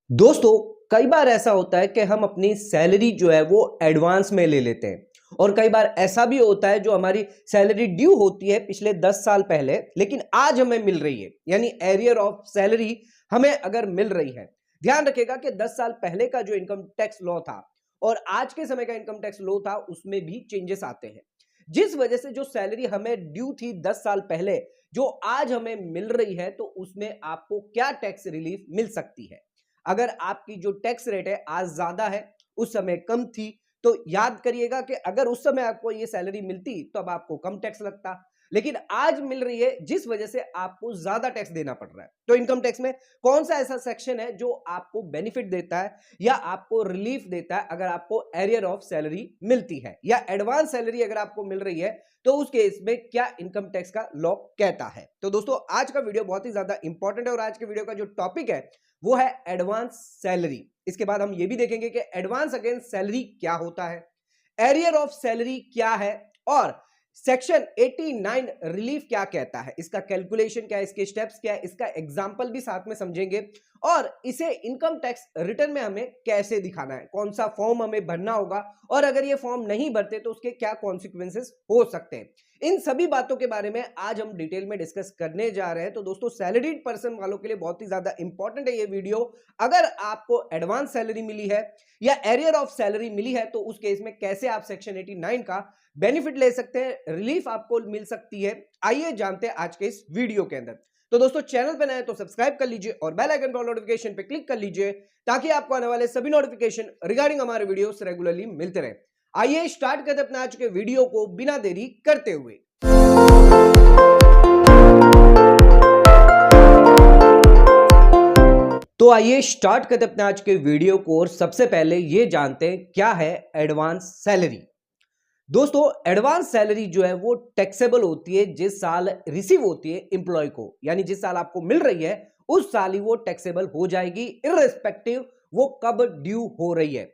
दोस्तों, कई बार ऐसा होता है कि हम अपनी सैलरी जो है वो एडवांस में ले लेते हैं और कई बार ऐसा भी होता है जो हमारी सैलरी ड्यू होती है पिछले 10 साल पहले, लेकिन आज हमें मिल रही है। यानी एरियर ऑफ सैलरी हमें अगर मिल रही है। ध्यान रखिएगा कि 10 साल पहले का जो इनकम टैक्स लॉ था और आज के समय का इनकम टैक्स लॉ था, उसमें भी चेंजेस आते हैं, जिस वजह से जो सैलरी हमें ड्यू थी 10 साल पहले, जो आज हमें मिल रही है, तो उसमें आपको क्या टैक्स रिलीफ मिल सकती है। अगर आपकी जो टैक्स रेट है आज ज्यादा है, उस समय कम थी, तो याद करिएगा कि अगर उस समय आपको ये सैलरी मिलती तो अब आपको कम टैक्स लगता, लेकिन आज मिल रही है जिस वजह से आपको ज्यादा टैक्स देना पड़ रहा है। तो इनकम टैक्स में कौन सा ऐसा सेक्शन है जो आपको बेनिफिट देता है या आपको रिलीफ देता है अगर आपको एरियर ऑफ सैलरी मिलती है या एडवांस सैलरी अगर आपको मिल रही है, तो उस केस में क्या इनकम टैक्स का लॉ कहता है। तो दोस्तों, आज का वीडियो बहुत ही ज्यादा इंपॉर्टेंट है और आज के वीडियो का जो टॉपिक है वो है एडवांस सैलरी। इसके बाद हम ये भी देखेंगे कि एडवांस अगेंस्ट सैलरी क्या होता है, एरियर ऑफ सैलरी क्या है और सेक्शन 89 रिलीफ क्या कहता है, इसका कैलकुलेशन क्या है, इसके स्टेप्स क्या है, इसका एग्जांपल भी साथ में समझेंगे और इसे इनकम टैक्स रिटर्न में हमें कैसे दिखाना है, कौन सा फॉर्म हमें भरना होगा और अगर ये फॉर्म नहीं भरते तो उसके क्या कॉन्सिक्वेंसेस हो सकते हैं। इन सभी बातों के बारे में आज हम डिटेल में डिस्कस करने जा रहे हैं। तो दोस्तों, सैलरीड पर्सन वालों के लिए बहुत ही ज्यादा इंपॉर्टेंट है ये वीडियो। अगर आपको एडवांस सैलरी मिली है या एरियर ऑफ सैलरी मिली है, तो उस केस में कैसे आप सेक्शन 89 का बेनिफिट ले सकते हैं, रिलीफ आपको मिल सकती है। आइए जानते हैं आज के इस वीडियो के अंदर। तो दोस्तों, चैनल पर नए तो सब्सक्राइब कर लीजिए और बेल आइकन पर नोटिफिकेशन पे क्लिक कर लीजिए ताकि आपको आने वाले सभी नोटिफिकेशन रिगार्डिंग हमारे वीडियोस रेगुलरली मिलते रहे। आइए स्टार्ट करते अपने आज के वीडियो को बिना देरी करते हुए। तो आइए स्टार्ट करते अपने आज के वीडियो को और सबसे पहले ये जानते हैं क्या है एडवांस सैलरी। दोस्तों, एडवांस सैलरी जो है वो टैक्सेबल होती है जिस साल रिसीव होती है एम्प्लॉय को, यानी जिस साल आपको मिल रही है उस साल ही वो टैक्सेबल हो जाएगी, इररिस्पेक्टिव वो कब ड्यू हो रही है।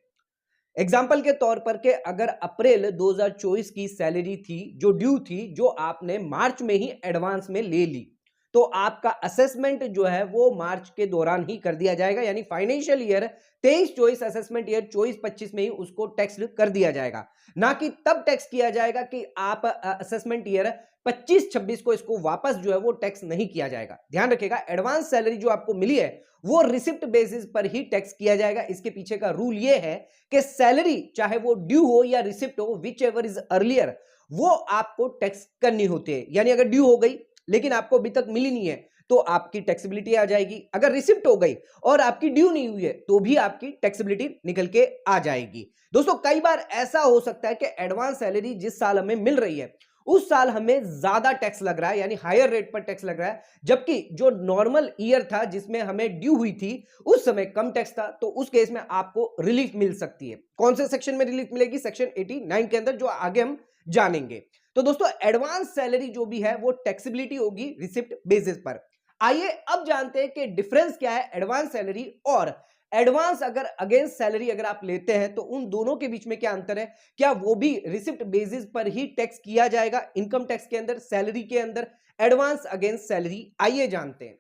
एग्जाम्पल के तौर पर के अगर अप्रैल 2024 की सैलरी थी जो ड्यू थी, जो आपने मार्च में ही एडवांस में ले ली, तो आपका असेसमेंट जो है वो मार्च के दौरान ही कर दिया जाएगा। यानी फाइनेंशियल ईयर 23-24 असेसमेंट ईयर 24-25 में ही उसको टैक्स कर दिया जाएगा, ना कि तब टैक्स किया जाएगा कि आप असेसमेंट ईयर 25-26 को इसको वापस जो है वो टैक्स नहीं किया जाएगा। ध्यान रखिएगा, एडवांस सैलरी जो आपको मिली है वो रिसिप्ट बेसिस पर ही टैक्स किया जाएगा। इसके पीछे का रूल ये है कि सैलरी चाहे वो ड्यू हो या रिसिप्ट हो, विच एवर इज अर्लियर, वो आपको टैक्स करनी होती है। यानी अगर ड्यू हो गई लेकिन आपको अभी तक मिली नहीं है तो आपकी टैक्सेबिलिटी आ जाएगी, अगर रिसिप्ट हो गई और आपकी ड्यू नहीं हुई है तो भी आपकी टैक्सेबिलिटी निकल के आ जाएगी। दोस्तों, कई बार ऐसा हो सकता है कि एडवांस सैलरी जिस साल हमें मिल रही है उस साल हमें ज्यादा टैक्स लग रहा है, यानी हायर रेट पर टैक्स लग रहा है, जबकि जो नॉर्मल ईयर था जिसमें हमें ड्यू हुई थी उस समय कम टैक्स था। तो उस केस में आपको रिलीफ मिल सकती है। कौन से सेक्शन में रिलीफ मिलेगी? सेक्शन 89 के अंदर, जो आगे हम जानेंगे। तो दोस्तों, एडवांस सैलरी जो भी है वो टैक्सेबिलिटी होगी रिसिप्ट बेसिस पर। आइए अब जानते हैं कि डिफरेंस क्या है एडवांस सैलरी और एडवांस अगर अगेंस्ट सैलरी अगर आप लेते हैं तो उन दोनों के बीच में क्या अंतर है, क्या वो भी रिसिप्ट बेसिस पर ही टैक्स किया जाएगा इनकम टैक्स के अंदर, सैलरी के अंदर, एडवांस अगेंस्ट सैलरी। आइए जानते हैं।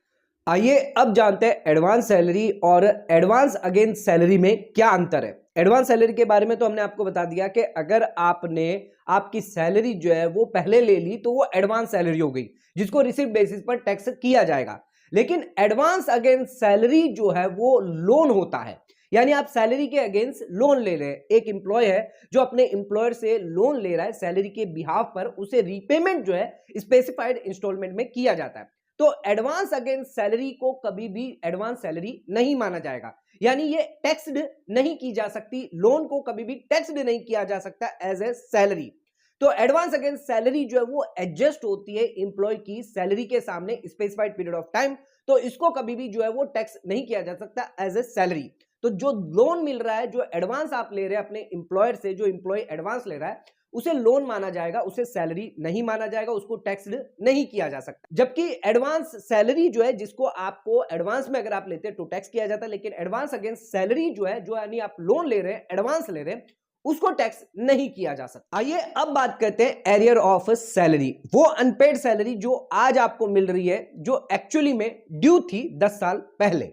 आइए अब जानते हैं एडवांस सैलरी और एडवांस अगेंस्ट सैलरी में क्या अंतर है। एडवांस सैलरी के बारे में तो हमने आपको बता दिया कि अगर आपने आपकी सैलरी जो है वो पहले ले ली तो वो एडवांस सैलरी हो गई जिसको रिसिप्ट बेसिस पर टैक्स किया जाएगा। लेकिन एडवांस अगेंस्ट सैलरी जो है वो लोन होता है, यानी आप सैलरी के अगेंस्ट लोन ले रहे हैं। एक एम्प्लॉय है जो अपने एम्प्लॉयर से लोन ले रहा है सैलरी के बिहाफ पर, उसे रीपेमेंट जो है स्पेसिफाइड इंस्टॉलमेंट में किया जाता है। तो एडवांस अगेंस्ट सैलरी को कभी भी एडवांस सैलरी नहीं माना जाएगा, यानी ये टैक्स्ड नहीं की जा सकती, लोन को कभी भी टैक्स्ड नहीं किया जा सकता एज ए सैलरी। तो एडवांस अगेंस्ट सैलरी जो है वो एडजस्ट होती है एम्प्लॉय की सैलरी के सामने स्पेसिफाइड पीरियड ऑफ टाइम, तो इसको कभी भी जो है वो टैक्स नहीं किया जा सकता एज ए सैलरी। तो जो लोन मिल रहा है, जो एडवांस आप ले रहे हैं अपने एम्प्लॉयर से, जो एम्प्लॉय एडवांस ले रहा है उसे लोन माना जाएगा, उसे सैलरी नहीं माना जाएगा, उसको टैक्स्ड नहीं किया जा सकता। जबकि एडवांस सैलरी जो है जिसको आपको एडवांस में अगर आप लेते हैं तो टैक्स किया जाता है, लेकिन एडवांस अगेंस्ट सैलरी जो है, जो यानी आप लोन ले रहे हैं, एडवांस ले रहे हैं, उसको टैक्स नहीं किया जा सकता। आइए अब बात करते हैं एरियर ऑफ सैलरी, वो अनपेड सैलरी जो आज आपको मिल रही है, जो एक्चुअली में ड्यू थी 10 साल पहले।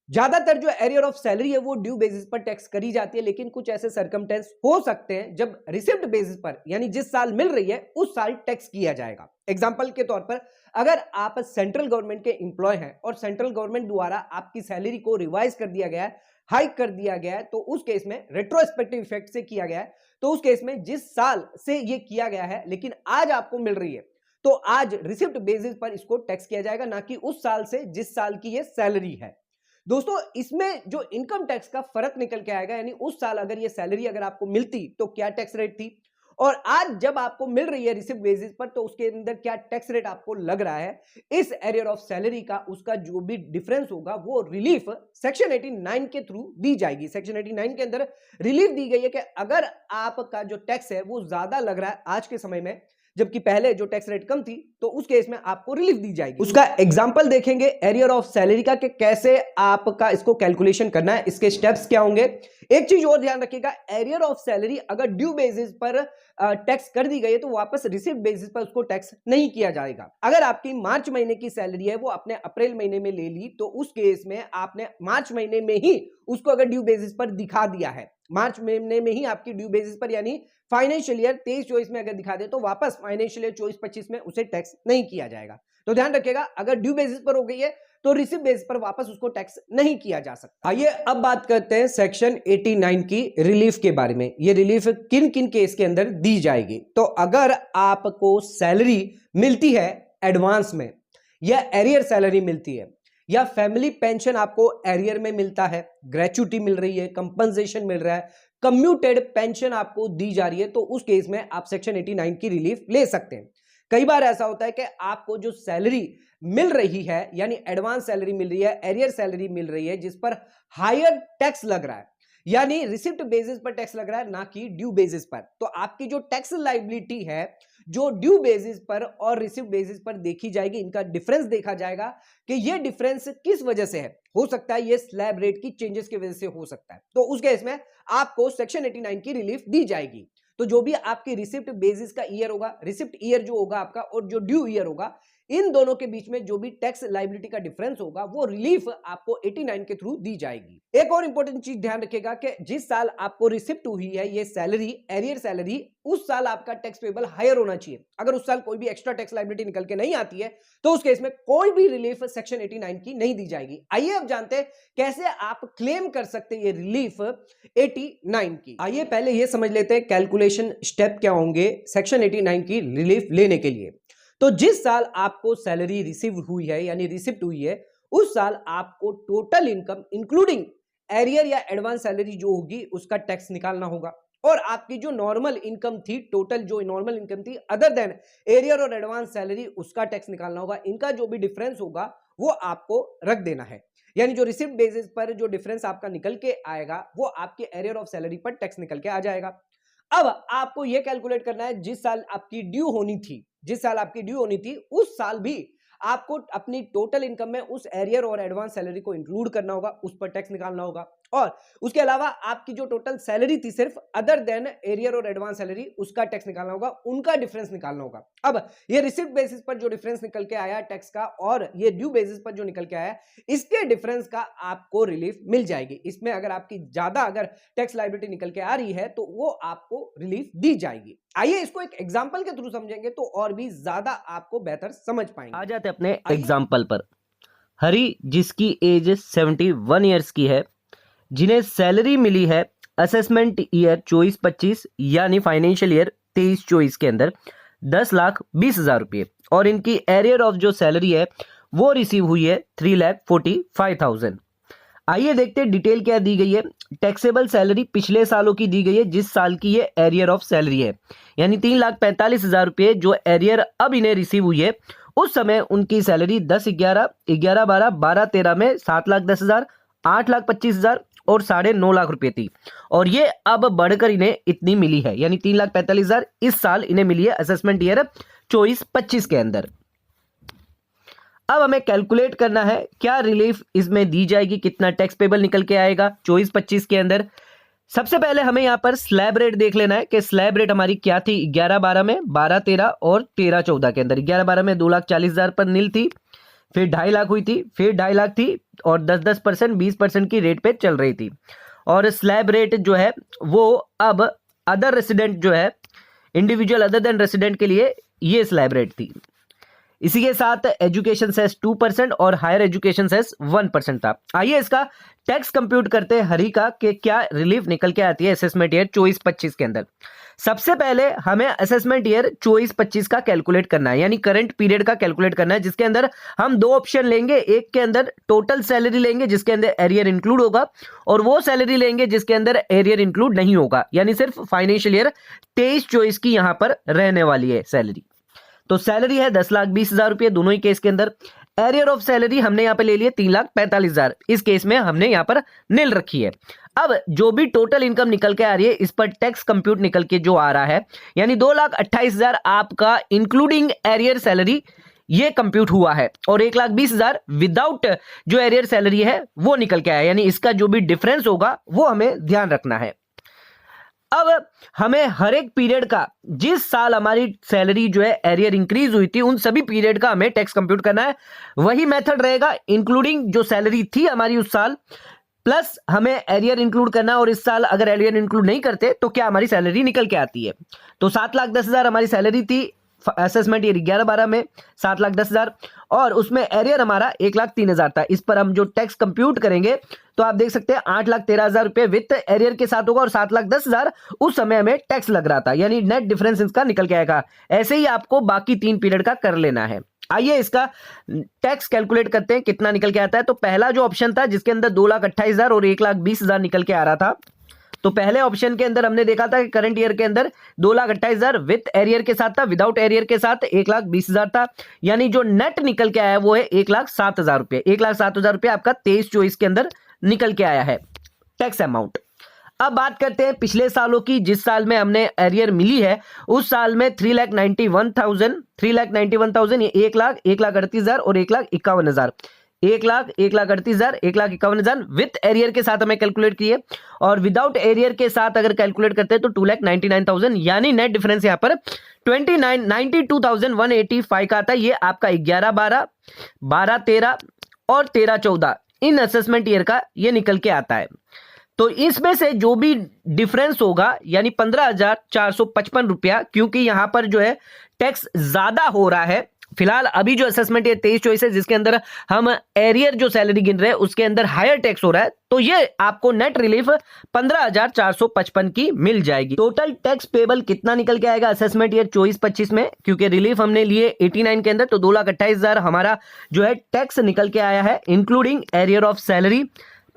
ज्यादातर जो एरियर ऑफ सैलरी है वो ड्यू बेसिस पर टैक्स करी जाती है, लेकिन कुछ ऐसे सरकमटेंस हो सकते हैं जब रिसिप्ट बेसिस पर यानी जिस साल मिल रही है उस साल टैक्स किया जाएगा। एग्जांपल के तौर पर अगर आप सेंट्रल गवर्नमेंट के एम्प्लॉय हैं और सेंट्रल गवर्नमेंट द्वारा आपकी सैलरी को रिवाइज कर दिया गया है, हाइक कर दिया गया है, तो उस केस में रेट्रोस्पेक्टिव इफेक्ट से किया गया है, तो उस केस में जिस साल से ये किया गया है लेकिन आज आपको मिल रही है, तो आज रिसिप्ट बेसिस पर इसको टैक्स किया जाएगा, ना कि उस साल से जिस साल की ये सैलरी है। दोस्तों इसमें जो इनकम टैक्स का फर्क निकल के आएगा, यानी उस साल अगर ये सैलरी अगर आपको मिलती तो क्या टैक्स रेट थी, और आज जब आपको मिल रही है रिसिप्ट बेसिस पर तो उसके अंदर क्या टैक्स रेट आपको लग रहा है। इस एरियर ऑफ सैलरी का उसका जो भी डिफरेंस होगा वो रिलीफ सेक्शन 89 के थ्रू दी जाएगी। सेक्शन 89 के अंदर रिलीफ दी गई है कि अगर आपका जो टैक्स है वो ज्यादा लग रहा है आज के समय में, जबकि पहले जो टैक्स रेट कम थी, तो उस केस में आपको रिलीफ दी जाएगी। उसका एग्जांपल देखेंगे एरियर ऑफ सैलरी का कि कैसे आपका इसको कैलकुलेशन करना है, इसके स्टेप्स क्या होंगे। एक चीज और ध्यान रखिएगा, एरियर ऑफ सैलरी अगर ड्यू बेसिस पर टैक्स कर दी गई है तो वापस रिसिप्ट बेसिस पर उसको टैक्स नहीं किया जाएगा। अगर आपकी मार्च महीने की सैलरी है वो आपने अप्रैल महीने में ले ली, तो उस केस में आपने मार्च महीने में ही उसको अगर ड्यू बेसिस पर दिखा दिया है, मार्च महीने में ही आपकी ड्यू बेसिस पर यानी फाइनेंशियल ईयर 23-24 में अगर दिखा दे तो वापस फाइनेंशियल ईयर 24-25 में उसे टैक्स नहीं किया जाएगा। तो ध्यान रखिएगा, अगर ड्यू बेसिस पर हो गई है तो रिसिप्ट बेसिस पर वापस उसको टैक्स नहीं किया जा सकता। आइए अब बात करते हैं सेक्शन 89 की रिलीफ के बारे में। ये रिलीफ किन किन केस के अंदर दी जाएगी। तो अगर आपको सैलरी मिलती है एडवांस में, या एरियर सैलरी मिलती है, या फैमिली पेंशन आपको एरियर में मिलता है, ग्रेच्युटी मिल रही है, कंपनसेशन मिल रहा है, कम्यूटेड पेंशन आपको दी जा रही है, तो उस केस में आप सेक्शन 89 की रिलीफ ले सकते हैं। कई बार ऐसा होता है कि आपको जो सैलरी मिल रही है यानी एडवांस सैलरी मिल रही है, एरियर सैलरी मिल रही है, जिस पर हायर टैक्स लग रहा है, यानी रिसिप्ट बेसिस पर टैक्स लग रहा है ना कि ड्यू बेसिस पर, तो आपकी जो टैक्स लायबिलिटी है जो ड्यू बेसिस पर और रिसिप्ट बेसिस पर देखी जाएगी, इनका डिफरेंस देखा जाएगा कि ये डिफरेंस किस वजह से है। हो सकता है ये स्लैब रेट की चेंजेस की वजह से हो सकता है, तो उस केस में आपको सेक्शन 89 की रिलीफ दी जाएगी। तो जो भी आपकी रिसिप्ट बेसिस का ईयर होगा, रिसिप्ट ईयर जो होगा आपका, और जो ड्यू ईयर होगा, इन दोनों के बीच में जो भी टैक्स लायबिलिटी का डिफरेंस होगा वो रिलीफ आपको 89 के थ्रू दी जाएगी। एक और इंपॉर्टेंट चीज ध्यान रखिएगा कि जिस साल आपको रिसिप्ट हुई है ये सैलरी, एरियर सैलरी, उस साल आपका टैक्स पेबल हायर होना चाहिए। अगर उस साल कोई भी एक्स्ट्रा टैक्स लायबिलिटी निकल के नहीं आती है तो उस केस में कोई भी रिलीफ सेक्शन 89 की नहीं दी जाएगी। आइए अब जानते हैं कैसे आप क्लेम कर सकते हैं ये रिलीफ 89 की। आइए पहले ये समझ लेते हैं कैलकुलेशन स्टेप क्या होंगे सेक्शन 89 की रिलीफ लेने के लिए। तो जिस साल आपको सैलरी रिसीव हुई है यानी रिसिप्ट हुई है, उस साल आपको टोटल इनकम इंक्लूडिंग एरियर या एडवांस सैलरी जो होगी उसका टैक्स निकालना होगा, और आपकी जो नॉर्मल इनकम थी, टोटल जो नॉर्मल इनकम थी अदर देन एरियर और एडवांस सैलरी, उसका टैक्स निकालना होगा। इनका जो भी डिफरेंस होगा वो आपको रख देना है, यानी जो रिसिप्ट बेसिस पर जो डिफरेंस आपका निकल के आएगा वो आपके एरियर ऑफ सैलरी पर टैक्स निकल के आ जाएगा। अब आपको यह कैलकुलेट करना है जिस साल आपकी ड्यू होनी थी, जिस साल आपकी ड्यू होनी थी उस साल भी आपको अपनी टोटल इनकम में उस एरियर और एडवांस सैलरी को इंक्लूड करना होगा, उस पर टैक्स निकालना होगा, और उसके अलावा आपकी जो टोटल सैलरी थी सिर्फ अदर देन एरियर और एडवांस सैलरी, उसका टैक्स निकालना होगा, उनका डिफरेंस निकालना होगा। अब ये रिसिप्ट बेसिस पर जो डिफरेंस निकल के आया टैक्स का और ये ड्यू बेसिस पर जो निकल के आया, इसके डिफरेंस का आपको रिलीफ मिल जाएगी। इसमें अगर आपकी ज्यादा अगर टैक्स लायबिलिटी निकल के आ रही है तो वो आपको रिलीफ दी जाएगी। आइए इसको एक एग्जांपल के थ्रू समझेंगे तो और भी ज्यादा आपको बेहतर समझ पाएंगे। आ जाते अपने एग्जांपल पर। हरी जिसकी एज 71 ईयर्स की है, जिन्हें सैलरी मिली है असेसमेंट ईयर 24-25 यानी फाइनेंशियल ईयर 23-24 के अंदर 10,20,000 रुपये, और इनकी एरियर ऑफ जो सैलरी है वो रिसीव हुई है 3,45,000। आइए देखते हैं डिटेल क्या दी गई है। टैक्सेबल सैलरी पिछले सालों की दी गई है, जिस साल की ये एरियर ऑफ सैलरी है, यानी 3,45,000 रुपये जो एरियर अब इन्हें रिसीव हुई है, उस समय उनकी सैलरी 10/11, 11/12, 12/13 में 7,10,000, 8,25,000 और 9.5 लाख रुपए थी, और ये अब बढ़कर इन्हें इतनी मिली है, यानी 3,45,000 इस साल इन्हें मिली है असेसमेंट ईयर 24-25 के अंदर। अब हमें कैलकुलेट करना है क्या रिलीफ इसमें दी जाएगी, कितना टैक्स पेबल निकल के आएगा 24-25 के अंदर। सबसे पहले हमें यहां पर स्लैब रेट देख लेना है कि स्लैब रेट हमारी क्या थी 11/12 में, 12/13 और 13/14 के अंदर। 11/12 में 2,40,000 पर नील थी, फिर 2.5 लाख हुई थी, फिर 2.5 लाख थी और 10% 20% की रेट पे चल रही थी। और स्लैब रेट जो है वो अब अदर रेसिडेंट जो है, इंडिविजुअल अदर देन रेसिडेंट के लिए ये स्लैब रेट थी। इसी के साथ एजुकेशन सेस 2% और हायर एजुकेशन सेस 1% था। आइए इसका टैक्स कंप्यूट करते हैं हरी का कि क्या रिलीफ निकल के आती है असेसमेंट ईयर 24-25 के अंदर। सबसे पहले हमें असेसमेंट ईयर 24-25 का कैलकुलेट करना है, यानी करंट पीरियड का कैलकुलेट करना है, जिसके अंदर हम दो ऑप्शन लेंगे। एक के अंदर टोटल सैलरी लेंगे जिसके अंदर एरियर इंक्लूड होगा, और वो सैलरी लेंगे जिसके अंदर एरियर इंक्लूड नहीं होगा, यानी सिर्फ फाइनेंशियल ईयर 23-24 की यहां पर रहने वाली है सैलरी। तो सैलरी है 10,20,000 रुपये दोनों ही केस के अंदर। एरियर ऑफ सैलरी हमने यहाँ पे ले लिए 3,45,000, इस केस में हमने यहाँ पर नील रखी है। अब जो भी टोटल इनकम निकल के आ रही है इस पर टैक्स कंप्यूट निकल के जो आ रहा है, यानी 2,28,000 आपका इंक्लूडिंग एरियर सैलरी ये कंप्यूट हुआ है, और 1,20,000 विदाउट जो एरियर सैलरी है वो निकल के आया, यानी इसका जो भी डिफरेंस होगा वो हमें ध्यान रखना है। अब हमें हर एक पीरियड का, जिस साल हमारी सैलरी जो है एरियर इंक्रीज हुई थी उन सभी पीरियड का हमें टैक्स कंप्यूट करना है। वही मेथड रहेगा, इंक्लूडिंग जो सैलरी थी हमारी उस साल प्लस हमें एरियर इंक्लूड करना है, और इस साल अगर एरियर इंक्लूड नहीं करते तो क्या हमारी सैलरी निकल के आती है। तो 7,10,000 हमारी सैलरी थी असेसमेंट ईयर 11-12 में, 7,10,000, और उसमें एरियर हमारा 1,03,000 था। इस पर हम जो टैक्स कंप्यूट करेंगे तो आप देख सकते हैं 8,13,000 रुपए विथ एरियर के साथ होगा, और 7,10,000 उस समय हमें टैक्स लग रहा था, यानी नेट डिफरेंस इसका निकल के आएगा। ऐसे ही आपको बाकी 3 पीरियड का कर लेना है। आइए इसका टैक्स कैलकुलेट करते हैं कितना निकल के आता है। तो पहला जो ऑप्शन था जिसके अंदर 2,28,000 और 1,20,000 निकल के आ रहा था, तो पहले ऑप्शन के अंदर हमने देखा था कि करंट ईयर के अंदर 2,28,000 विथ एरियर के साथ था, विदाउट एरियर के साथ 1,20,000 था, यानी जो नेट निकल के आया वो है 1,07,000 रुपए। 1,07,000 रुपए आपका 23-24 के अंदर निकल के आया है टैक्स अमाउंट। अब बात करते हैं पिछले सालों की, जिस साल में हमने एरियर मिली है उस साल में 3,91,000 ये 1,00,000 1,38,000 और 1,51,000, 1,00,000 1,38,000 1,51,000 विथ एरियर के साथ हमें कैलकुलेट किए, और विदाउट एरियर के साथ अगर कैलकुलेट करते हैं तो 2,99,000, यानी नेट डिफरेंस यहाँ पर 92,185 का आता है। ये आपका 11-12, 12-13 और 13-14 इन असेसमेंट ईयर का ये निकल के आता है। तो इसमें से जो भी डिफरेंस होगा यानी 15,455 रुपया, क्योंकि यहां पर जो है टैक्स ज्यादा हो रहा है फिलहाल। अभी जो असेसमेंट ये 23-24 है जिसके अंदर हम एरियर जो सैलरी गिन रहे हैं उसके अंदर हायर टैक्स हो रहा है, तो ये आपको नेट रिलीफ 15,455 की मिल जाएगी। टोटल टैक्स पेबल कितना निकल के आएगा असेसमेंट ईयर 24-25 में, क्योंकि रिलीफ हमने लिए 89 के अंदर, तो 2,28,000 हमारा जो है टैक्स निकल के आया है इंक्लूडिंग एरियर ऑफ सैलरी।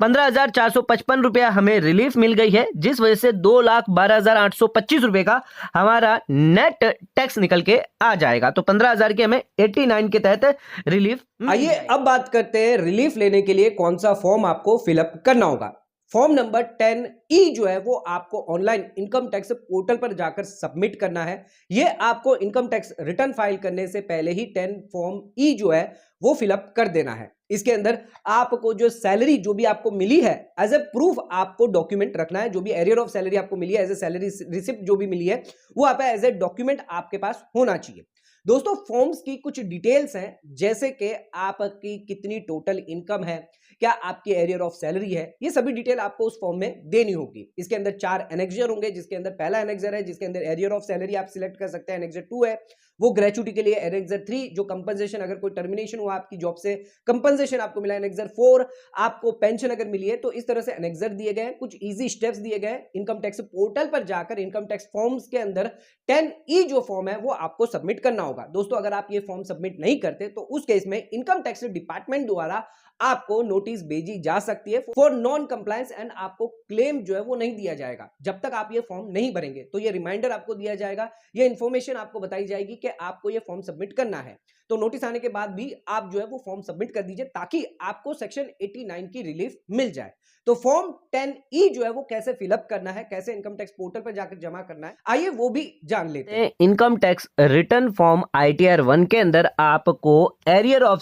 15,455 रुपया हमें रिलीफ मिल गई है, जिस वजह से 2,12,825 रुपए का हमारा नेट टैक्स निकल के आ जाएगा। तो 15,000 के हमें 89 के तहत रिलीफ। आइए अब बात करते हैं रिलीफ लेने के लिए कौन सा फॉर्म आपको फिलअप करना होगा। फॉर्म नंबर 10E जो है वो आपको ऑनलाइन इनकम टैक्स पोर्टल पर जाकर सबमिट करना है। ये आपको इनकम टैक्स रिटर्न फाइल करने से पहले ही 10 फॉर्म E जो है वो फिलअप कर देना है। इसके अंदर आपको जो सैलरी जो भी आपको मिली है एज ए प्रूफ आपको डॉक्यूमेंट रखना है। जो भी एरियर ऑफ सैलरी आपको मिली है एज ए सैलरी रिसिप्ट जो भी मिली है वो आप एज ए डॉक्यूमेंट आपके पास होना चाहिए। दोस्तों फॉर्म्स की कुछ डिटेल्स हैं, जैसे कि आपकी कितनी टोटल इनकम है, क्या आपकी एरियर ऑफ सैलरी है, ये सभी डिटेल आपको उस फॉर्म में देनी होगी। इसके अंदर 4 एनेक्जर होंगे, जिसके अंदर पहला एनेक्जर है जिसके अंदर एरियर ऑफ सैलरी आप सिलेक्ट कर सकते हैं, एनेक्जर 2 है वो ग्रेचुटी के लिए, एनेक्जर 3 जो कंपनसेशन अगर कोई टर्मिनेशन हुआ आपकी जॉब से कंपनसेशन आपको मिला, एनेक्जर 4 आपको पेंशन अगर मिली है। तो इस तरह से एनेक्जर दिए गए, कुछ इजी स्टेप्स दिए गए। इनकम टैक्स पोर्टल पर जाकर इनकम टैक्स फॉर्म्स के अंदर 10E जो फॉर्म है वो आपको सबमिट करना होगा। दोस्तों अगर आप ये फॉर्म सबमिट नहीं करते तो उस केस में इनकम टैक्स डिपार्टमेंट द्वारा आपको नोटिस भेजी जा सकती है फॉर नॉन कंप्लायंस, एंड आपको क्लेम जो है वो नहीं दिया जाएगा जब तक आप ये फॉर्म नहीं भरेंगे। तो ये रिमाइंडर आपको दिया जाएगा, ये इंफॉर्मेशन आपको बताई जाएगी कि आपको ये फॉर्म सबमिट करना है। तो नोटिस आने के बाद भी आप जो है वो फॉर्म सबमिट कर दीजिए ताकि आपको सेक्शन 89 की रिलीफ मिल जाए। तो फॉर्म 10E जो है वो कैसे फिलअप करना है, कैसे इनकम टैक्स पोर्टल पर जाकर जमा करना है, आइए वो भी जान लेते हैं। Income tax return form ITR 1 के अंदर आपको एरियर ऑफ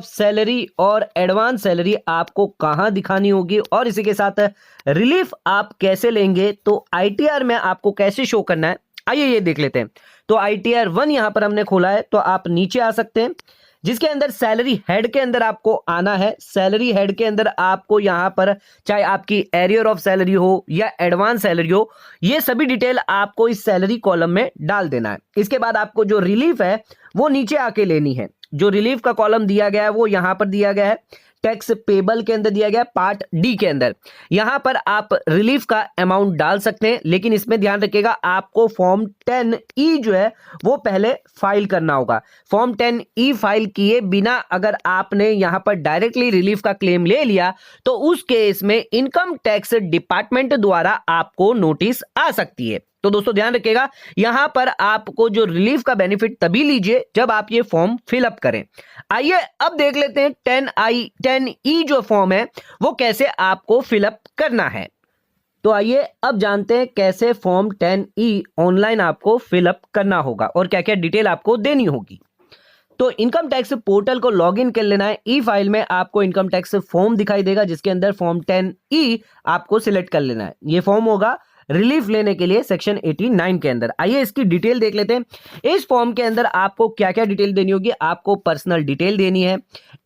सैलरी और एडवांस सैलरी आपको कहां दिखानी होगी, और इसी के साथ रिलीफ आप कैसे लेंगे, तो ITR में आपको कैसे शो करना है, आइए ये देख लेते हैं। तो ITR 1 यहां पर हमने खोला है, तो आप नीचे आ सकते हैं। जिसके अंदर सैलरी हेड के अंदर आपको आना है। सैलरी हेड के अंदर आपको यहां पर चाहे आपकी एरियर ऑफ सैलरी हो या एडवांस सैलरी हो, ये सभी डिटेल आपको इस सैलरी कॉलम में डाल देना है। इसके बाद आपको जो रिलीफ है वो नीचे आके लेनी है। जो रिलीफ का कॉलम दिया गया है वो यहां पर दिया गया है, टैक्स पेबल के अंदर दिया गया है, पार्ट डी के अंदर। यहां पर आप रिलीफ का अमाउंट डाल सकते हैं, लेकिन इसमें ध्यान रखिएगा आपको फॉर्म 10E जो है वो पहले फाइल करना होगा। फॉर्म 10E फाइल किए बिना अगर आपने यहां पर डायरेक्टली रिलीफ का क्लेम ले लिया तो उस केस में इनकम टैक्स डिपार्टमेंट द्वारा आपको नोटिस आ सकती है। तो दोस्तों ध्यान रखिएगा, यहां पर आपको जो रिलीफ का बेनिफिट तभी लीजिए जब आप ये फॉर्म फिलअप करें। आइए अब देख लेते हैं 10E जो फॉर्म है वो कैसे आपको फिलअप करना है। तो आइए अब जानते हैं कैसे फॉर्म 10E ऑनलाइन आपको फिलअप करना होगा और क्या क्या डिटेल आपको देनी होगी। तो इनकम टैक्स पोर्टल को लॉगिन कर लेना है। ई फाइल में आपको इनकम टैक्स फॉर्म दिखाई देगा जिसके अंदर फॉर्म 10E आपको सिलेक्ट कर लेना है। ये फॉर्म होगा रिलीफ लेने के लिए सेक्शन 89 के अंदर। आइए इसकी डिटेल देख लेते हैं। इस फॉर्म के अंदर आपको क्या क्या डिटेल देनी होगी। आपको पर्सनल डिटेल देनी है,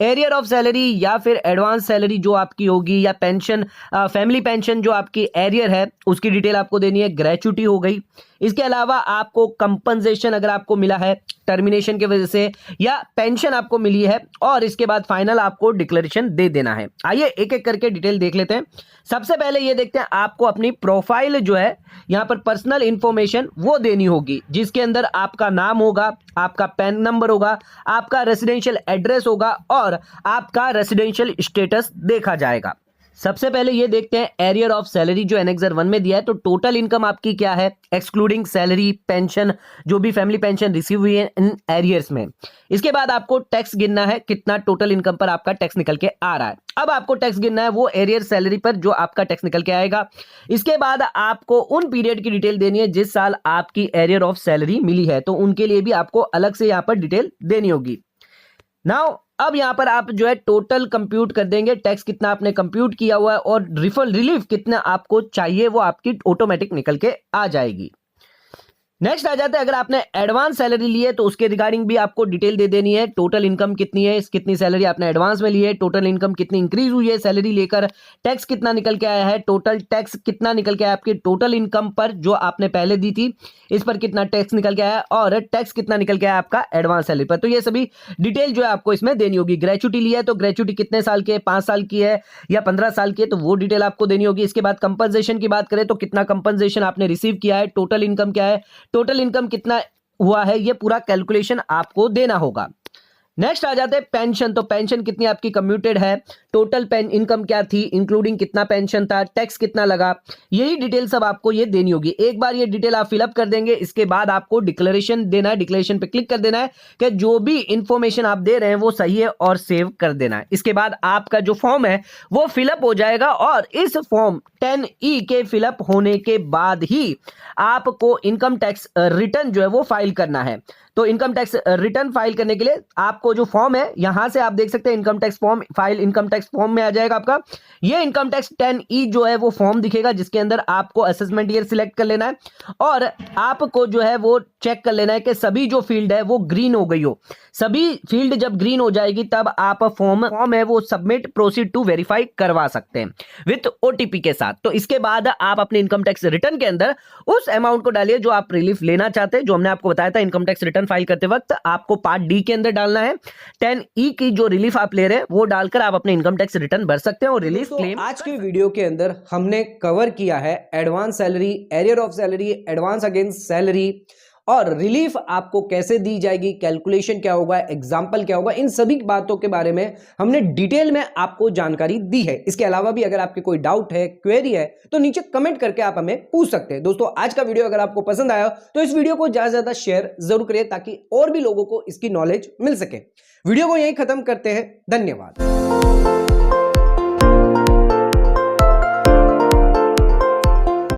एरियर ऑफ सैलरी या फिर एडवांस सैलरी जो आपकी होगी, या पेंशन, फैमिली पेंशन जो आपकी एरियर है उसकी डिटेल आपको देनी है। ग्रेच्युटी हो गई। इसके अलावा आपको कंपनसेशन अगर आपको मिला है टर्मिनेशन की वजह से, या पेंशन आपको मिली है, और इसके बाद फाइनल आपको डिक्लेरेशन दे देना है। आइए एक एक करके डिटेल देख लेते हैं। सबसे पहले ये देखते हैं, आपको अपनी प्रोफाइल जो है यहां पर पर्सनल इंफॉर्मेशन वो देनी होगी, जिसके अंदर आपका नाम होगा, आपका पैन नंबर होगा, आपका रेसिडेंशियल एड्रेस होगा और आपका रेसिडेंशियल स्टेटस देखा जाएगा। सबसे पहले ये देखते हैं एरियर ऑफ सैलरी जो एनेक्सर 1 में दिया है। तो टोटल इनकम आपकी क्या है एक्सक्लूडिंग सैलरी, पेंशन, जो भी फैमिली पेंशन रिसीव हुई है इन एरियर्स में। इसके बाद आपको टैक्स गिनना है, कितना टोटल इनकम पर आपका टैक्स निकल के आ रहा है। अब आपको टैक्स गिनना है वो एरियर सैलरी पर जो आपका टैक्स निकल के आएगा। इसके बाद आपको उन पीरियड की डिटेल देनी है जिस साल आपकी एरियर ऑफ सैलरी मिली है, तो उनके लिए भी आपको अलग से यहाँ पर डिटेल देनी होगी। नाउ अब यहां पर आप जो है टोटल कंप्यूट कर देंगे, टैक्स कितना आपने कंप्यूट किया हुआ है और रिलीफ कितना आपको चाहिए वो आपकी ऑटोमेटिक निकल के आ जाएगी। नेक्स्ट आ जाता है, अगर आपने एडवांस सैलरी ली है तो उसके रिगार्डिंग भी आपको डिटेल दे देनी है। टोटल इनकम कितनी है, कितनी सैलरी आपने एडवांस में ली है, टोटल इनकम कितनी इंक्रीज हुई है सैलरी लेकर, टैक्स कितना निकल के आया है, टोटल टैक्स कितना निकल के आया आपकी टोटल इनकम पर जो आपने पहले दी थी, इस पर कितना टैक्स निकल के आया, और टैक्स कितना निकल के आया आपका एडवांस सैलरी पर। तो ये सभी डिटेल जो है आपको इसमें देनी होगी। ग्रेच्युटी ली है तो ग्रेच्युटी कितने साल की है, 5 साल की है या 15 साल की है, तो वो डिटेल आपको देनी होगी। इसके बाद कंपनसेशन की बात करें तो कितना कंपनसेशन आपने रिसीव किया है, टोटल इनकम क्या है, टोटल इनकम कितना हुआ है, ये पूरा कैलकुलेशन आपको देना होगा। नेक्स्ट आ जाते हैं पेंशन। तो पेंशन कितनी आपकी कम्यूटेड है, टोटल इनकम क्या थी, इंक्लूडिंग कितना पेंशन था, टैक्स कितना लगा, यही डिटेल सब आपको ये देनी होगी। एक बार ये डिटेल आप फिलअप कर देंगे, इसके बाद आपको डिक्लेरेशन देना है। डिक्लेरेशन पे क्लिक कर देना है कि जो भी इंफॉर्मेशन आप दे रहे हैं वो सही है और सेव कर देना है। इसके बाद आपका जो फॉर्म है वो फिलअप हो जाएगा, और इस फॉर्म 10E के फिलअप होने के बाद ही आपको इनकम टैक्स रिटर्न जो है वो फाइल करना है। तो इनकम टैक्स रिटर्न फाइल करने के लिए आपको जो फॉर्म है यहां से आप देख सकते हैं income tax form file, income tax form में आ जाएगा आपका ये इनकम टैक्स 10E जो है वो फॉर्म दिखेगा, जिसके अंदर आपको असेसमेंट ईयर सिलेक्ट कर लेना है और आपको जो है वो चेक कर लेना है कि सभी जो फील्ड है वो ग्रीन हो गई हो। सभी फील्ड जब ग्रीन हो जाएगी तब आप फॉर्म है वो सबमिट प्रोसीड टू वेरीफाई करवा सकते हैं विथ OTP के साथ। तो इसके बाद आप अपने इनकम टैक्स रिटर्न के अंदर उस अमाउंट को डालिए जो आप रिलीफ लेना चाहते हैं। जो हमने आपको बताया था इनकम टैक्स रिटर्न फाइल करते वक्त आपको पार्ट डी के अंदर डालना है। 10E की जो रिलीफ आप ले रहे हैं वो डालकर आप अपने इनकम टैक्स रिटर्न भर सकते हैं और रिलीफ क्लेम। आज की वीडियो के अंदर हमने कवर किया है advance salary, arrear of salary, advance against salary और रिलीफ आपको कैसे दी जाएगी, कैलकुलेशन क्या होगा, एग्जाम्पल क्या होगा, इन सभी बातों के बारे में हमने डिटेल में आपको जानकारी दी है। इसके अलावा भी अगर आपके कोई डाउट है, क्वेरी है तो नीचे कमेंट करके आप हमें पूछ सकते हैं। दोस्तों आज का वीडियो अगर आपको पसंद आया तो इस वीडियो को ज्यादा से ज्यादा शेयर जरूर करिए ताकि और भी लोगों को इसकी नॉलेज मिल सके। वीडियो को यहीं खत्म करते हैं, धन्यवाद।